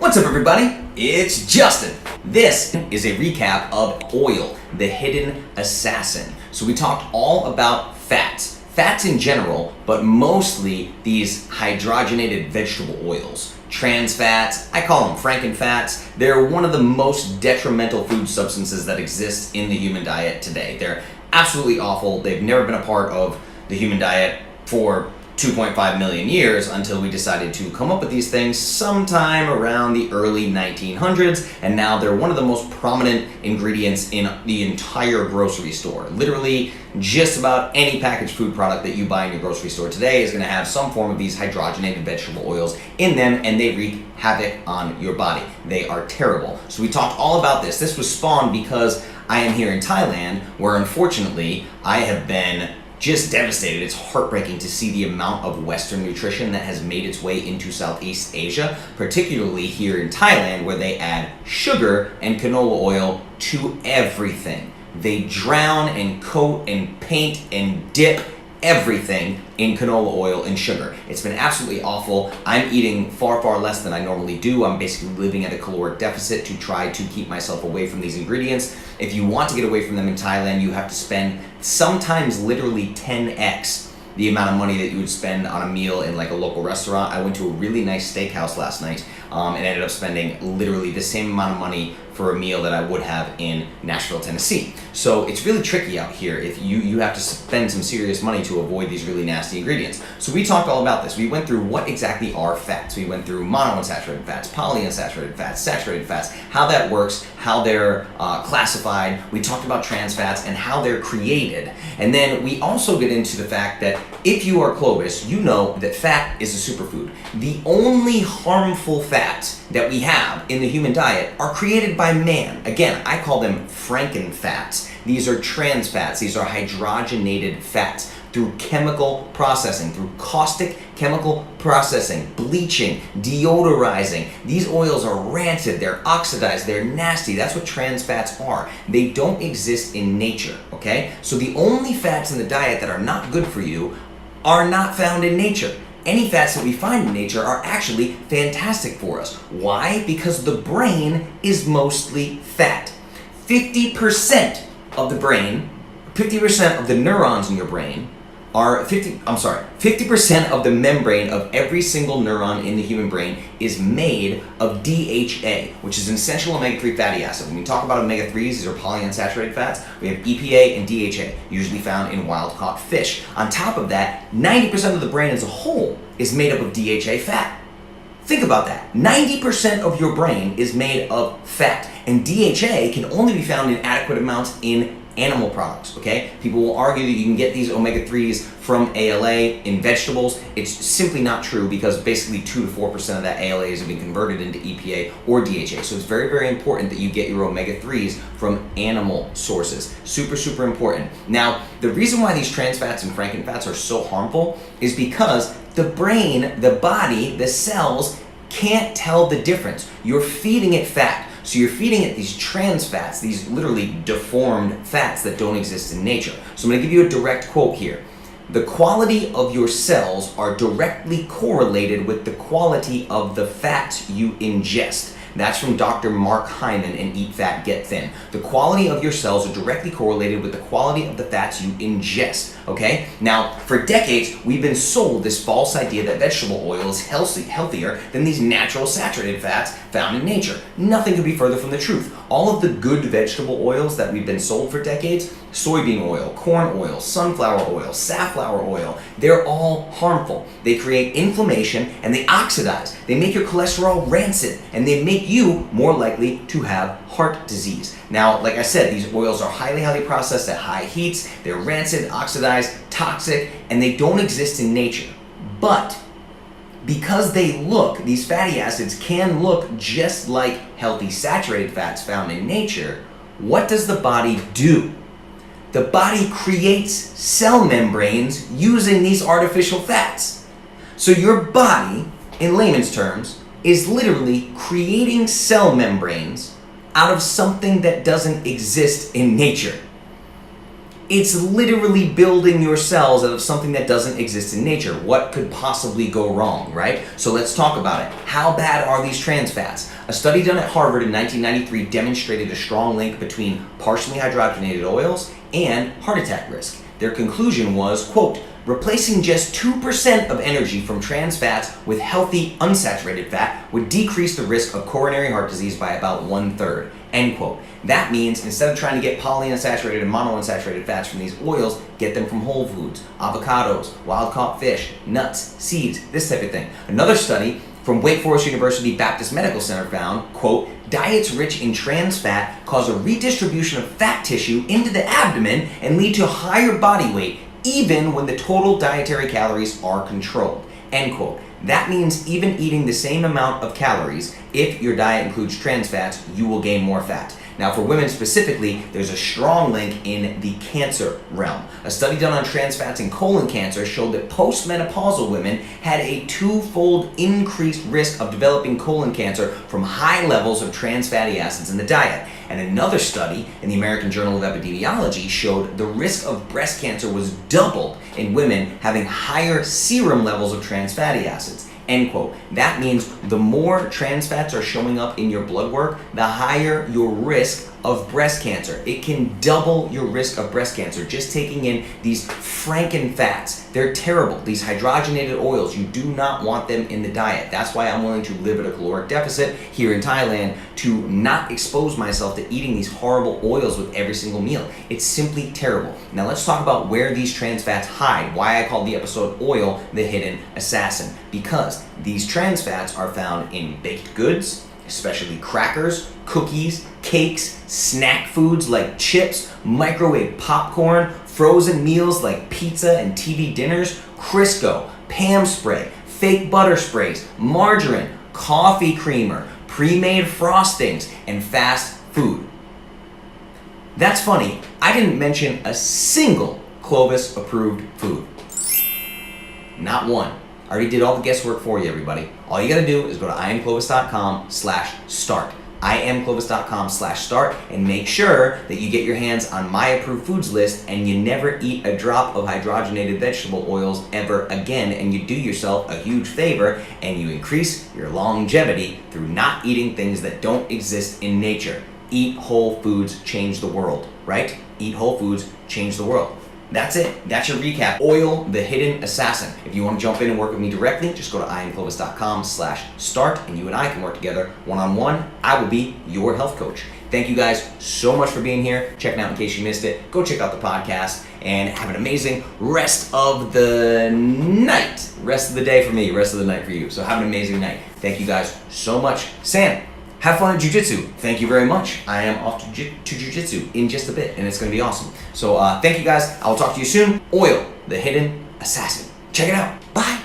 What's up, everybody? It's Justin. This is a recap of oil, the hidden assassin. So we talked all about fats in general, but mostly these hydrogenated vegetable oils. Trans fats, I call them Franken fats. They're one of the most detrimental food substances that exist in the human diet today. They're absolutely awful. They've never been a part of the human diet for 2.5 million years until we decided to come up with these things sometime around the early 1900s, and now they're one of the most prominent ingredients in the entire grocery store. Literally, just about any packaged food product that you buy in your grocery store today is going to have some form of these hydrogenated vegetable oils in them, and they wreak havoc on your body. They are terrible. So we talked all about this. This was spawned because I am here in Thailand, where unfortunately I have been just devastated. It's heartbreaking to see the amount of Western nutrition that has made its way into Southeast Asia, particularly here in Thailand, where they add sugar and canola oil to everything. They drown and coat and paint and dip everything in canola oil and sugar. It's been absolutely awful. I'm eating far less than I normally do. I'm basically living at a caloric deficit to try to keep myself away from these ingredients. If you want to get away from them in Thailand, you have to spend sometimes literally 10x the amount of money that you would spend on a meal in like a local restaurant. I went to a really nice steakhouse last night and ended up spending literally the same amount of money for a meal that I would have in Nashville, Tennessee. So it's really tricky out here if you have to spend some serious money to avoid these really nasty ingredients. So we talked all about this. We went through what exactly are fats. We went through monounsaturated fats, polyunsaturated fats, saturated fats, how that works, how they're classified. We talked about trans fats and how they're created. And then we also get into the fact that if you are CLOVIS, you know that fat is a superfood. The only harmful fats that we have in the human diet are created by man. Again, I call them Franken fats. These are trans fats. These are hydrogenated fats through chemical processing, through caustic chemical processing, bleaching, deodorizing. These oils are rancid, they're oxidized, they're nasty. That's what trans fats are. They don't exist in nature, okay? So the only fats in the diet that are not good for you are not found in nature. Any fats that we find in nature are actually fantastic for us. Why? Because the brain is mostly fat. 50% of the brain, 50% of the neurons in your brain are 50% of the membrane of every single neuron in the human brain is made of DHA, which is an essential omega-3 fatty acid. When we talk about omega-3s, these are polyunsaturated fats. We have EPA and DHA, usually found in wild-caught fish. On top of that, 90% of the brain as a whole is made up of DHA fat. Think about that. 90% of your brain is made of fat, and DHA can only be found in adequate amounts in animal products, okay? People will argue that you can get these omega-3s from ALA in vegetables. It's simply not true because basically 2 to 4% of that ALAs have been converted into EPA or DHA. So it's very important that you get your omega-3s from animal sources. Super important. Now, the reason why these trans fats and Franken fats are so harmful is because the brain, the body, the cells can't tell the difference. You're feeding it fat. So you're feeding it these trans fats, these literally deformed fats that don't exist in nature. So I'm going to give you a direct quote here. The quality of your cells are directly correlated with the quality of the fats you ingest. That's from Dr. Mark Hyman in Eat Fat, Get Thin. The quality of your cells are directly correlated with the quality of the fats you ingest, okay? Now, for decades, we've been sold this false idea that vegetable oil is healthier than these natural saturated fats found in nature. Nothing could be further from the truth. All of the good vegetable oils that we've been sold for decades, soybean oil, corn oil, sunflower oil, safflower oil, they're all harmful. They create inflammation and they oxidize. They make your cholesterol rancid and they make you more likely to have heart disease. Now, like I said, these oils are highly processed at high heats. They're rancid, oxidized, toxic, and they don't exist in nature. But because these fatty acids can look just like healthy saturated fats found in nature, what does the body do? The body creates cell membranes using these artificial fats. So your body, in layman's terms, is literally creating cell membranes out of something that doesn't exist in nature. It's literally building your cells out of something that doesn't exist in nature. What could possibly go wrong, right? So let's talk about it. How bad are these trans fats? A study done at Harvard in 1993 demonstrated a strong link between partially hydrogenated oils and heart attack risk. Their conclusion was, quote, replacing just 2% of energy from trans fats with healthy unsaturated fat would decrease the risk of coronary heart disease by about 1/3, end quote. That means instead of trying to get polyunsaturated and monounsaturated fats from these oils, get them from whole foods, avocados, wild-caught fish, nuts, seeds, this type of thing. Another study from Wake Forest University Baptist Medical Center found, quote, diets rich in trans fat cause a redistribution of fat tissue into the abdomen and lead to higher body weight, even when the total dietary calories are controlled, end quote. That means even eating the same amount of calories, if your diet includes trans fats, you will gain more fat. Now for women specifically, there's a strong link in the cancer realm. A study done on trans fats and colon cancer showed that postmenopausal women had a 2-fold increased risk of developing colon cancer from high levels of trans fatty acids in the diet. And another study in the American Journal of Epidemiology showed the risk of breast cancer was doubled in women having higher serum levels of trans fatty acids, end quote. That means the more trans fats are showing up in your blood work, the higher your risk of breast cancer. It can double your risk of breast cancer just taking in these Franken fats. They're terrible. These hydrogenated oils, you do not want them in the diet. That's why I'm willing to live at a caloric deficit here in Thailand to not expose myself to eating these horrible oils with every single meal. It's simply terrible. Now let's talk about where these trans fats hide, why I called the episode Oil the Hidden Assassin. Because these trans fats are found in baked goods, especially crackers, cookies, cakes, snack foods like chips, microwave popcorn, frozen meals like pizza and TV dinners, Crisco, Pam spray, fake butter sprays, margarine, coffee creamer, pre-made frostings, and fast food. That's funny, I didn't mention a single CLOVIS approved food. Not one. I already did all the guesswork for you, everybody. All you gotta do is go to iamclovis.com/start. iamclovis.com/start and make sure that you get your hands on my approved foods list and you never eat a drop of hydrogenated vegetable oils ever again, and you do yourself a huge favor and you increase your longevity through not eating things that don't exist in nature. Eat whole foods, change the world, right? Eat whole foods, change the world. That's it. That's your recap. Oil the Hidden Assassin. If you want to jump in and work with me directly, just go to iamclovis.com/start and you and I can work together one-on-one. I will be your health coach. Thank you guys so much for being here. Check it out in case you missed it. Go check out the podcast and have an amazing rest of the night. Rest of the day for me, rest of the night for you. So have an amazing night. Thank you guys so much. Sam, have fun at jiu-jitsu. Thank you very much. I am off to jiu-jitsu in just a bit, and it's going to be awesome. So thank you guys. I will talk to you soon. Oil the Hidden Assassin. Check it out. Bye.